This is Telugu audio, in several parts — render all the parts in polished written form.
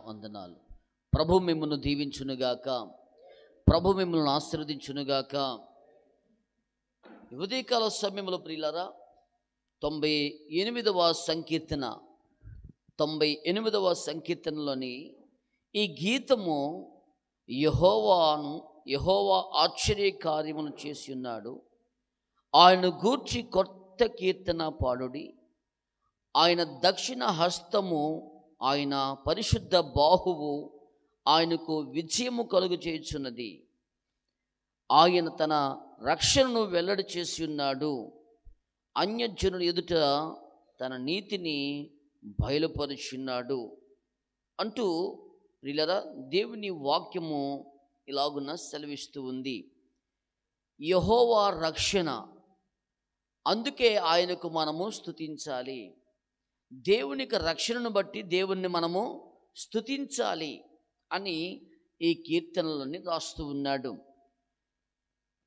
వందనాలు. ప్రభు మిమ్మల్ని దీవించునుగాక, ప్రభు మిమ్మల్ని ఆశీర్వదించునుగాక. ఉదయకాల సమయంలో ప్రియులారా 98వ సంకీర్తన 98వ సంకీర్తనలోని ఈ గీతము యెహోవా ఆశ్చర్య కార్యమును చేసి ఉన్నాడు, ఆయన గూర్చి కొత్త కీర్తన పాడుడి. ఆయన దక్షిణ హస్తము, ఆయన పరిశుద్ధ బాహువు ఆయనకు విజయము కలుగు చేయుచున్నది. ఆయన తన రక్షణను వెల్లడి చేసి ఉన్నాడు, అన్యజనుల ఎదుట తన నీతిని బయలుపరుచున్నాడు అంటూ ప్రియులారా దేవుని వాక్యము ఇలాగున సెలవిస్తూ ఉంది. యెహోవా రక్షణ, అందుకే ఆయనకు మనము స్తుతించాలి. దేవునికి రక్షణను బట్టి దేవుణ్ణి మనము స్తుతించాలి అని ఈ కీర్తనలన్నీ రాస్తూ ఉన్నాడు.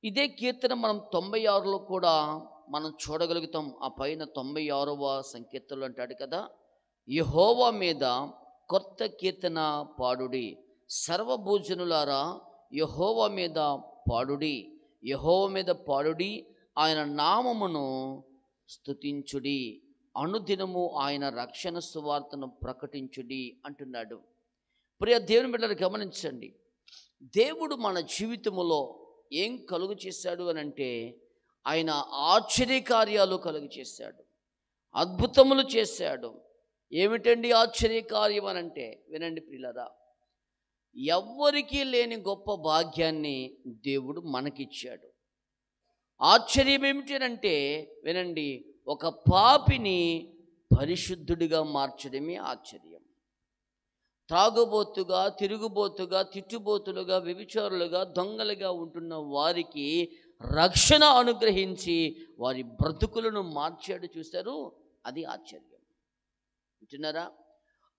ఇదే కీర్తన మనం 96లో కూడా మనం చూడగలుగుతాం. ఆ పైన 96వ సంకీర్తనలు అంటాడు కదా, యెహోవా మీద కొత్త కీర్తన పాడుడి, సర్వభూజనులారా యెహోవా మీద పాడుడి, యెహోవా మీద పాడుడి, ఆయన నామమును స్తుతించుడి, అనుదినము ఆయన రక్షణ సువార్తను ప్రకటించుడి అంటున్నాడు. ప్రియ దేవుని బిడ్డలు గమనించండి, దేవుడు మన జీవితములో ఏం కలుగు చేశాడు అని అంటే, ఆయన ఆశ్చర్యకార్యాలు కలుగు చేశాడు, అద్భుతములు చేశాడు. ఏమిటండి ఆశ్చర్యకార్యం అని అంటే, వినండి ప్రియులారా, ఎవ్వరికీ లేని గొప్ప భాగ్యాన్ని దేవుడు మనకిచ్చాడు. ఆశ్చర్యం ఏమిటి అంటే, వినండి, ఒక పాపిని పరిశుద్ధుడిగా మార్చడమే ఆశ్చర్యం. త్రాగుబోతుగా, తిరుగుబోతుగా, తిట్టుబోతులుగా, వ్యభిచారులుగా, దొంగలుగా ఉంటున్న వారికి రక్షణ అనుగ్రహించి వారి బ్రతుకులను మార్చాడు. చూశారు, అది ఆశ్చర్యం. వింటున్నారా?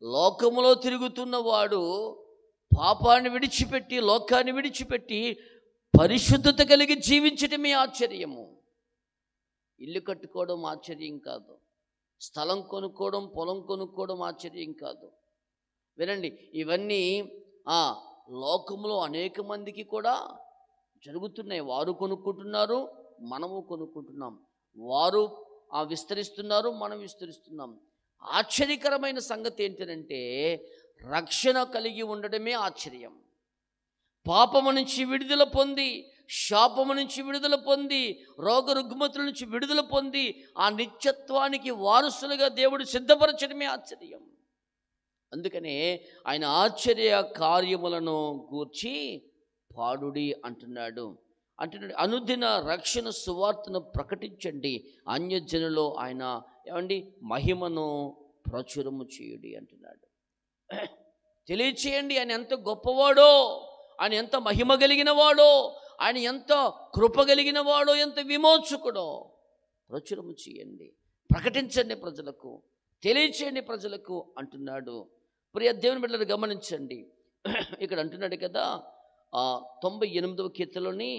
లోకములో తిరుగుతున్నవాడు పాపాన్ని విడిచిపెట్టి, లోకాన్ని విడిచిపెట్టి పరిశుద్ధత కలిగి జీవించటమే ఆశ్చర్యము. ఇల్లు కట్టుకోవడం ఆశ్చర్యం కాదు, స్థలం కొనుక్కోవడం, పొలం కొనుక్కోవడం ఆశ్చర్యం కాదు. వినండి, ఇవన్నీ లోకంలో అనేక మందికి కూడా జరుగుతున్నాయి. వారు కొనుక్కుంటున్నారు, మనము కొనుక్కుంటున్నాం. వారు విస్తరిస్తున్నారు, మనం విస్తరిస్తున్నాం. ఆశ్చర్యకరమైన సంగతి ఏంటంటే, రక్షణ కలిగి ఉండడమే ఆశ్చర్యం. పాపము నుంచి విడుదల పొంది, శాపము నుంచి విడుదల పొంది, రోగ రుగ్మతుల నుంచి విడుదల పొంది ఆ నిత్యత్వానికి వారసులుగా దేవుడు సిద్ధపరచడమే ఆశ్చర్యం. అందుకనే ఆయన ఆశ్చర్య కార్యములను గూర్చి పాడుడి అంటున్నాడు. అనుదిన రక్షణ సువార్తను ప్రకటించండి, అన్యజనులో ఆయన ఏమండి మహిమను ప్రచురము చేయుడి అంటున్నాడు. తెలియచేయండి ఆయన ఎంత గొప్పవాడో, ఆయన ఎంత మహిమ కలిగిన వాడో, ఆయన ఎంత కృప కలిగిన వాడో, ఎంత విమోచకుడో ప్రచురము చేయండి, ప్రకటించండి, ప్రజలకు తెలియచేయండి ప్రజలకు అంటున్నాడు. ప్రియ దేవుని బిడ్డలు గమనించండి, ఇక్కడ అంటున్నాడు కదా 98వ కీర్తనలోని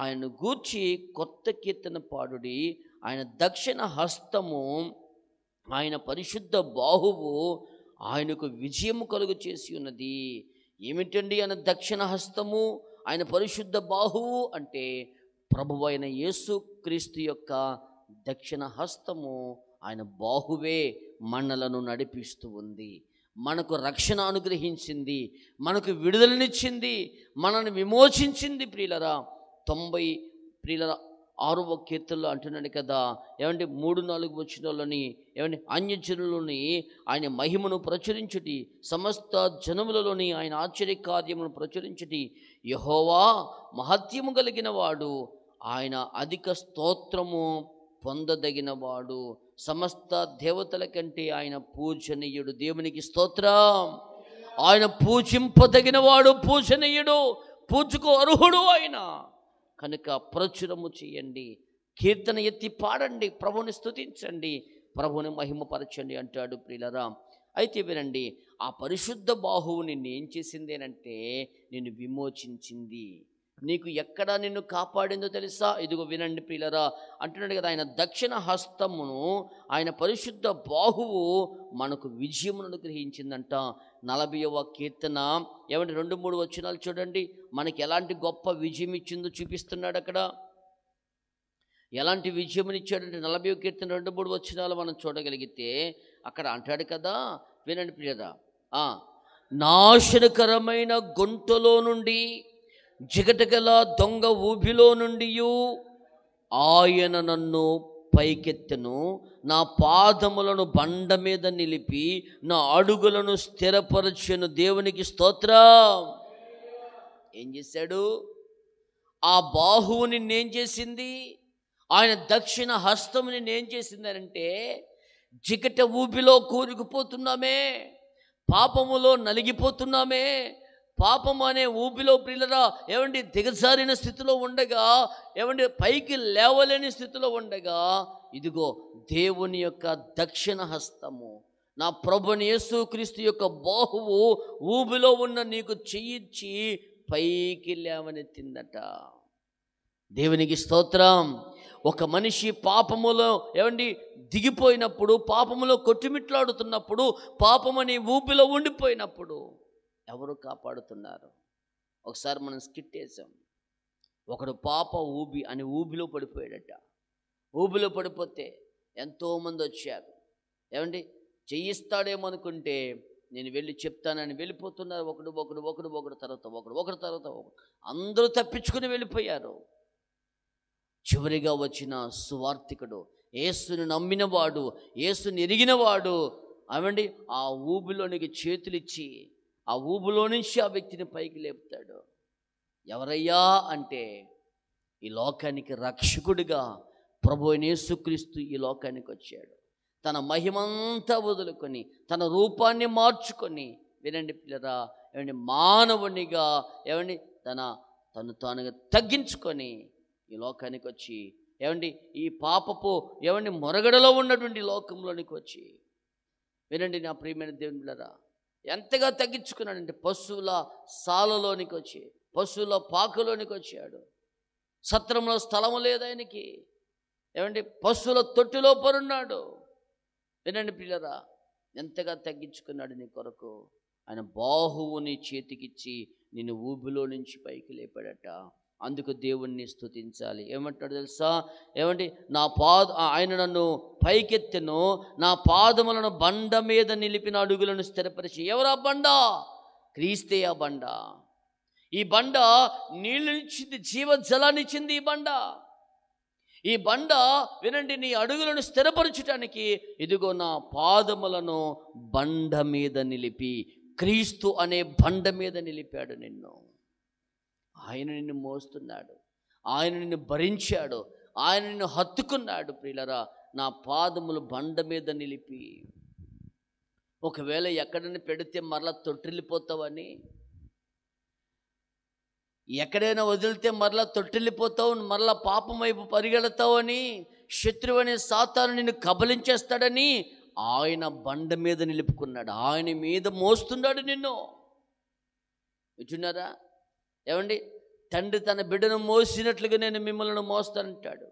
ఆయన గూర్చి కొత్త కీర్తన పాడుడి, ఆయన దక్షిణ హస్తము, ఆయన పరిశుద్ధ బాహువు ఆయనకు విజయము కలుగు చేసి ఉన్నది. ఏమిటండి ఆయన దక్షిణ హస్తము, ఆయన పరిశుద్ధ బాహువు అంటే ప్రభువు అయిన యేసు క్రీస్తు యొక్క దక్షిణ హస్తము, ఆయన బాహువే మనలను నడిపిస్తూ ఉంది, మనకు రక్షణ అనుగ్రహించింది, మనకు విడుదలనిచ్చింది, మనల్ని విమోచించింది. ప్రియులరా 6వ కీర్తనలో అంటున్నాడు కదా, ఏమంటే 3-4 వచనాలని, ఏమంటే అన్యజనులని ఆయన మహిమను ప్రచురించుటి, సమస్త జనములలోని ఆయన ఆశ్చర్య కార్యమును ప్రచురించుటి, యెహోవా మహత్యము కలిగిన వాడు, ఆయన అధిక స్తోత్రము పొందదగినవాడు, సమస్త దేవతల కంటే ఆయన పూజనీయుడు. దేవునికి స్తోత్రం. ఆయన పూజింపదగినవాడు, పూజనీయుడు, పూజకు అర్హుడు ఆయన. కనుక ప్రచురము చేయండి, కీర్తన ఎత్తి పాడండి, ప్రభుని స్తుతించండి, ప్రభుని మహిమపరచండి అంటాడు. ప్రియులరా, అయితే వినండి, ఆ పరిశుద్ధ బాహువు నిన్ను ఏం చేసిందేనంటే నిన్ను విమోచించింది, నీకు ఎక్కడ నిన్ను కాపాడిందో తెలుసా? ఇదిగో వినండి ప్రియులరా, అంటున్నాడు కదా, ఆయన దక్షిణ హస్తమును, ఆయన పరిశుద్ధ బాహువు మనకు విజయమును అనుగ్రహించిందంట. 40వ కీర్తన ఏమంటే 2-3 వచనాలు చూడండి, మనకి ఎలాంటి గొప్ప విజయం ఇచ్చిందో చూపిస్తున్నాడు అక్కడ. ఎలాంటి విజయమునిచ్చాడంటే 40వ కీర్తన 2-3 వచనాలు మనం చూడగలిగితే అక్కడ అంటాడు కదా, వినండి ప్రియరా, నాశనకరమైన గుంటలో నుండి, జిగటగల దొంగ ఊబిలో నుండి ఆయన నన్ను పైకెత్తెను, నా పాదములను బండ మీద నిలిపి నా అడుగులను స్థిరపరచెను. దేవునికి స్తోత్రం. ఏం చేశాడు? ఆ బాహువు నిన్నేం చేసింది? ఆయన దక్షిణ హస్తము నిన్నేం చేసిందనంటే, జిగట ఊబిలో కూరుకుపోతున్నామే, పాపములో నలిగిపోతున్నామే, పాపం అనే ఊబిలో ప్రియులరా ఏమండి దిగజారిన స్థితిలో ఉండగా, ఏమండి పైకి లేవలేని స్థితిలో ఉండగా, ఇదిగో దేవుని యొక్క దక్షిణ హస్తము, నా ప్రభుని యేసుక్రీస్తు యొక్క బాహువు ఊబిలో ఉన్న నీకు చెయ్యిచ్చి పైకి లేవనెత్తిందట. దేవునికి స్తోత్రం. ఒక మనిషి పాపములో ఏమండి దిగిపోయినప్పుడు, పాపములో కొట్టుమిట్లాడుతున్నప్పుడు, పాపమని ఊబిలో ఉండిపోయినప్పుడు ఎవరు కాపాడుతున్నారు? ఒకసారి మనం స్కిట్ వేసాం. ఒకడు పాప ఊబిలో పడిపోయాడట. ఊబిలో పడిపోతే ఎంతోమంది వచ్చారు. ఏమండి చెయ్యిస్తాడేమో అనుకుంటే నేను వెళ్ళి చెప్తానని వెళ్ళిపోతున్నారు. ఒకడు తర్వాత ఒకడు అందరూ తప్పించుకుని వెళ్ళిపోయారు. చివరిగా వచ్చిన సువార్థికుడు, యేసుని నమ్మినవాడు, యేసుని ఎరిగినవాడు, అవండి ఆ ఊబిలోనికి చేతులిచ్చి ఆ ఊబిలో నుంచి ఆ వ్యక్తిని పైకి లేపుతాడు. ఎవరయ్యా అంటే, ఈ లోకానికి రక్షకుడిగా ప్రభు అయిన యేసుక్రీస్తు ఈ లోకానికి వచ్చాడు. తన మహిమంతా వదులుకొని, తన రూపాన్ని మార్చుకొని, వినండి పిల్లరా, ఏమండి మానవునిగా ఏమండి తను తానుగా తగ్గించుకొని ఈ లోకానికి వచ్చి, ఏమండి ఈ పాపపు ఏమండి మొరగడలో ఉన్నటువంటి లోకంలోనికి వచ్చి, వినండి నా ప్రియమైన దేవుని పిల్లరా, ఎంతగా తగ్గించుకున్నాడంటే పశువుల సాలలోనికి వచ్చి, పశువుల పాకలోనికి వచ్చాడు. సత్రంలో స్థలము లేదు ఆయనకి. ఏమండి పశువుల తొట్టిలో పరున్నాడు. వినండి పిల్లరా, ఎంతగా తగ్గించుకున్నాడు నీ కొరకు. ఆయన బాహువుని చేతికిచ్చి నిన్ను ఊబిలో నుంచి పైకి లేపాడట. అందుకు దేవుణ్ణి స్తుతించాలి. ఏమంటాడు తెలుసా? ఏమండి ఆయన నన్ను పైకెత్తెను, నా పాదములను బండ మీద నిలిపిన అడుగులను స్థిరపరిచి. ఎవరా బండ? క్రీస్తే ఆ బండ. ఈ బండ నీళ్ళనిచ్చింది, జీవజలాన్నిచ్చింది ఈ బండ వినండి నీ అడుగులను స్థిరపరచటానికి ఇదిగో నా పాదములను బండ మీద నిలిపి, క్రీస్తు అనే బండ మీద నిలిపాడు నిన్ను. ఆయన నిన్ను మోస్తున్నాడు, ఆయన నిన్ను భరించాడు, ఆయన నిన్ను హత్తుకున్నాడు. ప్రియులరా, నా పాదములు బండ మీద నిలిపి. ఒకవేళ ఎక్కడైనా పెడితే మరలా తొట్టిల్లిపోతావని, ఎక్కడైనా వదిలితే మరలా తొట్టిల్లిపోతావు, మరలా పాపం వైపు పరిగెడతావు అని, శత్రువు అనే సాతాను నిన్ను కబలించేస్తాడని ఆయన బండ మీద నిలుపుకున్నాడు. ఆయన మీద మోస్తున్నాడు నిన్ను. వింటున్నారా? ఏమండి తండ్రి తన బిడ్డను మోసినట్లుగా నేను మిమ్మల్ని మోస్తానంటాడు.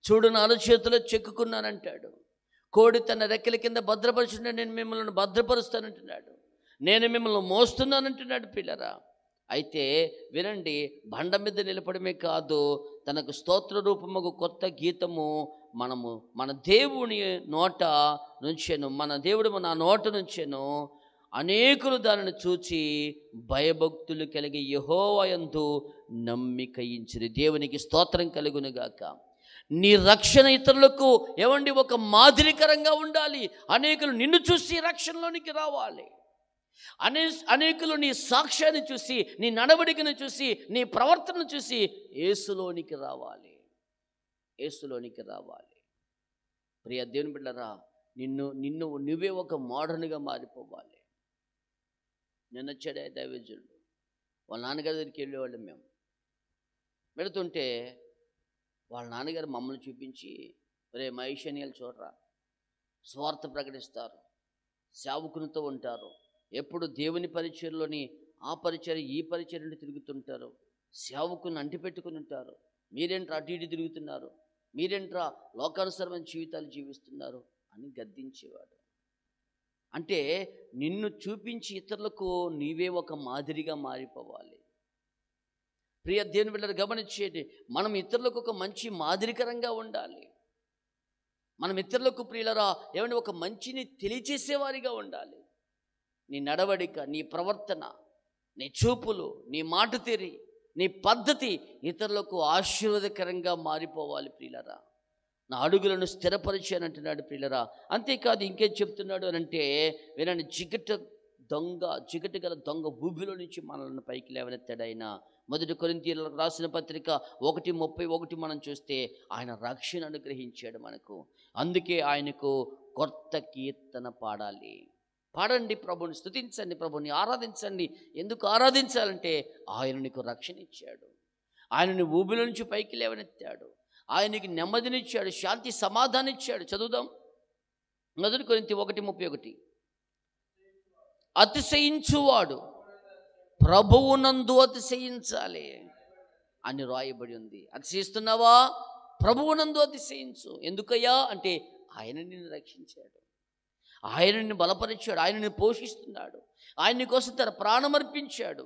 చూడు నా అరచేతిలో చెక్కుకున్నానంటాడు. కోడి తన రెక్కల కింద భద్రపరుచుంటే నేను మిమ్మల్ని భద్రపరుస్తానంటున్నాడు. నేను మిమ్మల్ని మోస్తున్నానంటున్నాడు. పిల్లరా, అయితే వినండి, బండ మీద నిలపడమే కాదు, తనకు స్తోత్ర రూపముకు కొత్త గీతము మన దేవుని నోట నుంచెను. మన దేవుడు నా నోట నుంచెను. అనేకులు దానిని చూచి భయభక్తులు కలిగి యెహోవా యందు నమ్మిక ఉంచిరి. దేవునికి స్తోత్రం కలుగునుగాక. నీ రక్షణ ఇతరులకు ఏమండి ఒక మాదిరికరంగా ఉండాలి. అనేకులు నిన్ను చూసి రక్షణలోనికి రావాలి. అనేకులు నీ సాక్ష్యాన్ని చూసి, నీ నడవడికను చూసి, నీ ప్రవర్తనను చూసి యేసులోనికి రావాలి. ప్రియ దేవుని బిడ్డలారా, నువ్వే ఒక మోడర్న్గా మారిపోవాలి. నిన్న వచ్చాడే దైవజనుడు, వాళ్ళ నాన్నగారి దగ్గరికి వెళ్ళేవాళ్ళం. మేము వెళుతుంటే వాళ్ళ నాన్నగారు మమ్మల్ని చూపించి, రే మహిషనియాలు చూడరా, స్వార్థ ప్రకటిస్తారు, సేవకునితో ఉంటారు, ఎప్పుడు దేవుని పరిచర్లోని ఆ పరిచర్య ఈ పరిచర్యని తిరుగుతుంటారు, సేవకుని అంటిపెట్టుకుని ఉంటారు. మీరేంట్రా అటు ఇటు తిరుగుతున్నారు, మీరేంట్రా లోకానుసరమైన జీవితాలు జీవిస్తున్నారు అని గద్దించేవాడు. అంటే నిన్ను చూపించి ఇతరులకు నీవే ఒక మాదిరిగా మారిపోవాలి. ప్రియ దేవుని బిడ్డలు గమనించేది, మనం ఇతరులకు ఒక మంచి మాదిరికరంగా ఉండాలి. మనం ఇతరులకు ప్రియులరా ఏమంటే ఒక మంచిని తెలియచేసేవారిగా ఉండాలి. నీ నడవడిక, నీ ప్రవర్తన, నీ చూపులు, నీ మాట తీరి, నీ పద్ధతి ఇతరులకు ఆశీర్వాదకరంగా మారిపోవాలి ప్రియులరా. నా అడుగులను స్థిరపరిచానంటున్నాడు ప్రియులరా. అంతేకాదు ఇంకేం చెప్తున్నాడు అని అంటే, వినండి, చికటి గల దొంగ ఊబిలో నుంచి మనల్ని పైకి లేవనెత్తాడు ఆయన. 1 కొరింథీయులకు రాసిన పత్రిక 1:31 మనం చూస్తే ఆయన రక్షణ అనుగ్రహించాడు మనకు. అందుకే ఆయనకు కొత్త కీర్తన పాడాలి. పాడండి, ప్రభుని స్తుతించండి, ప్రభుని ఆరాధించండి. ఎందుకు ఆరాధించాలంటే ఆయన నీకు రక్షణ ఇచ్చాడు, ఆయనని ఊబిలో నుంచి పైకి లేవనెత్తాడు, ఆయనకి నెమ్మదినిచ్చాడు, శాంతి సమాధానం ఇచ్చాడు. చదువుదాం 1 కొరింథీ 1:31. అతిశయించువాడు ప్రభువునందు అతిశయించాలి అని రాయబడి ఉంది. అతిశయిస్తున్నావా? ప్రభువునందు అతిశయించు. ఎందుకయ్యా అంటే ఆయన నిన్ను రక్షించాడు, ఆయన నిన్ను బలపరిచాడు, ఆయన నిన్ను పోషిస్తున్నాడు, ఆయన నీ కోసం తన ప్రాణం అర్పించాడు,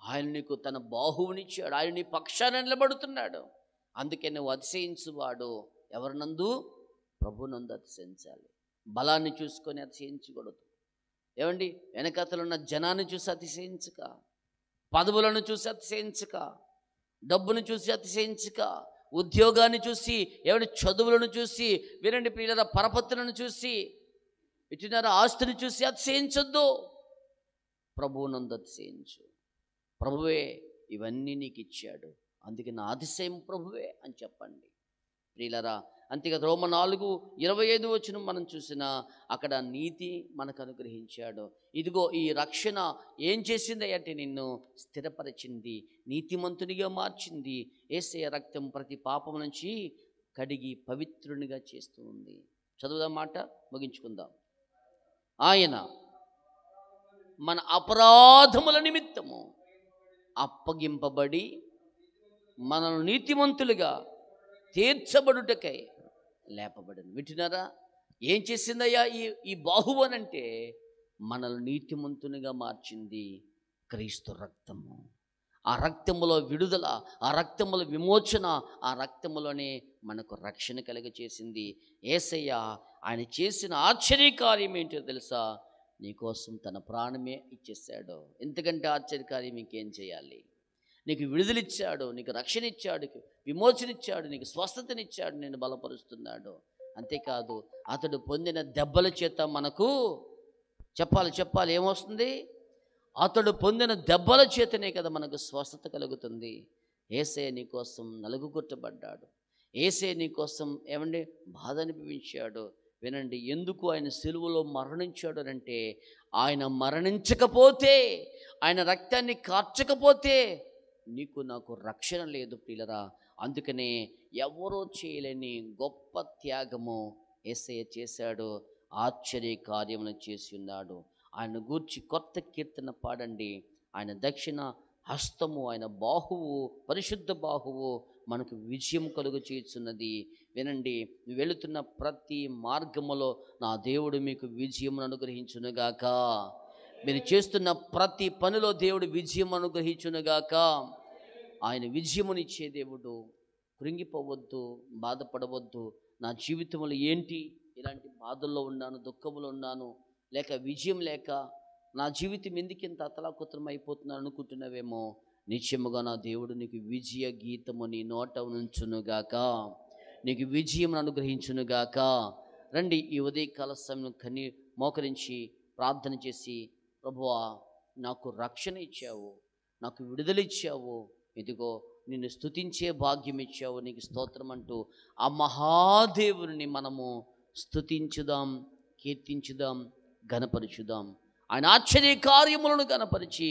ఆయన నీకు తన బాహువునిచ్చాడు, ఆయన నీ పక్షాన నిలబడుతున్నాడు. అందుకే నువ్వు అతిశయించువాడు ఎవరినందు? ప్రభునందు అతిశయించాలి. బలాన్ని చూసుకొని అతిశయించకూడదు. ఏమండి, వెనకతలున్న జనాన్ని చూసి అతిశయించక, పదవులను చూసి అతిశయించక, డబ్బును చూసి అతిశయించక, ఉద్యోగాన్ని చూసి, ఏమంటే చదువులను చూసి, వినండి ప్రియులారా, పరపత్తులను చూసి, ఇటున్నారా ఆస్తిని చూసి అతిశయించొద్దు. ప్రభువునందు అతిశయించు. ప్రభువే ఇవన్నీ నీకు ఇచ్చాడు, అందుకే నా అతిశయం ప్రభువే అని చెప్పండి ప్రియులారా. అంతేకాదు రోమ 4:25 మనం చూసినా అక్కడ నీతి మనకు అనుగ్రహించాడు. ఇదిగో ఈ రక్షణ ఏం చేసింది అంటే నిన్ను స్థిరపరిచింది, నీతిమంతునిగా మార్చింది. యేసయ్య రక్తం ప్రతి పాపం నుంచి కడిగి పవిత్రునిగా చేస్తూ ఉంది. చదువుదాం మాట, ముగించుకుందాం. ఆయన మన అపరాధముల నిమిత్తము అప్పగింపబడి మనల్ని నీతిమంతులుగా తీర్చబడుటకై లేపబడిన. వింటున్నారా? ఏం చేసిందయ్యా ఈ బాహువనంటే మనల్ని నీతిమంతునిగా మార్చింది క్రీస్తు రక్తము. ఆ రక్తములో విడుదల, ఆ రక్తములో విమోచన, ఆ రక్తములోనే మనకు రక్షణ కలుగచేసింది. యేసయ్య ఆయన చేసిన ఆశ్చర్యకార్యం ఏంటో తెలుసా? నీకోసం తన ప్రాణమే ఇచ్చేసాడు. ఎందుకంటే ఆశ్చర్యకార్యం ఇంకేం చేయాలి? నీకు విడుదలిచ్చాడు, నీకు రక్షణ ఇచ్చాడు, నీకు విమోచన ఇచ్చాడు, నీకు స్వస్థతనిచ్చాడు, నేను బలపరుస్తున్నాడు. అంతేకాదు అతడు పొందిన దెబ్బల చేత మనకు చెప్పాలి ఏమొస్తుంది? అతడు పొందిన దెబ్బల చేతనే కదా మనకు స్వస్థత కలుగుతుంది. యేసయ్య నీ కోసం నలుగుగొట్టబడ్డాడు, యేసయ్య నీ కోసం ఏమండి బాధ అనుభవించాడు. వినండి, ఎందుకు ఆయన సిలువలో మరణించాడు అంటే, ఆయన మరణించకపోతే, ఆయన రక్తాన్ని కార్చకపోతే నీకు నాకు రక్షణ లేదు ప్రియులరా. అందుకనే ఎవరో చేయలేని గొప్ప త్యాగము యేసయ్య చేశాడు, ఆశ్చర్య కార్యములను చేసి ఉన్నాడు. ఆయన గూర్చి కొత్త కీర్తన పాడండి. ఆయన దక్షిణ హస్తము, ఆయన బాహువు, పరిశుద్ధ బాహువు మనకు విజయం కలుగు చేస్తున్నది. వినండి, వెళుతున్న ప్రతి మార్గములో నా దేవుడు మీకు విజయమును అనుగ్రహించునుగాక. మీరు చేస్తున్న ప్రతి పనిలో దేవుడు విజయం అనుగ్రహించునుగాక. ఆయన విజయమునిచ్చే దేవుడు. కృంగిపోవద్దు, బాధపడవద్దు. నా జీవితంలో ఏంటి ఇలాంటి బాధల్లో ఉన్నాను, దుఃఖంలో ఉన్నాను, లేక విజయం లేక నా జీవితం ఎందుకు ఇంత అతలాకుతలం అయిపోతున్నాను అనుకుంటున్నావేమో. నిశ్చయముగా నా దేవుడు నీకు విజయ గీతము నీ నోట నుంచునుగాక, నీకు విజయం అనుగ్రహించునుగాక. రండి, ఈ ఉదయకాల సమయం మోకరించి ప్రార్థన చేసి, ప్రభువా నాకు రక్షణ ఇచ్చావు, నాకు విడుదలిచ్చావు, ఇదిగో నిన్ను స్తుతించే భాగ్యం ఇచ్చావు, నీకు స్తోత్రం అంటూ ఆ మహాదేవుని మనము స్తుతించుదాం, కీర్తించుదాం, ఘనపరచుదాం. ఆయన ఆశ్చర్య కార్యములను ఘనపరిచి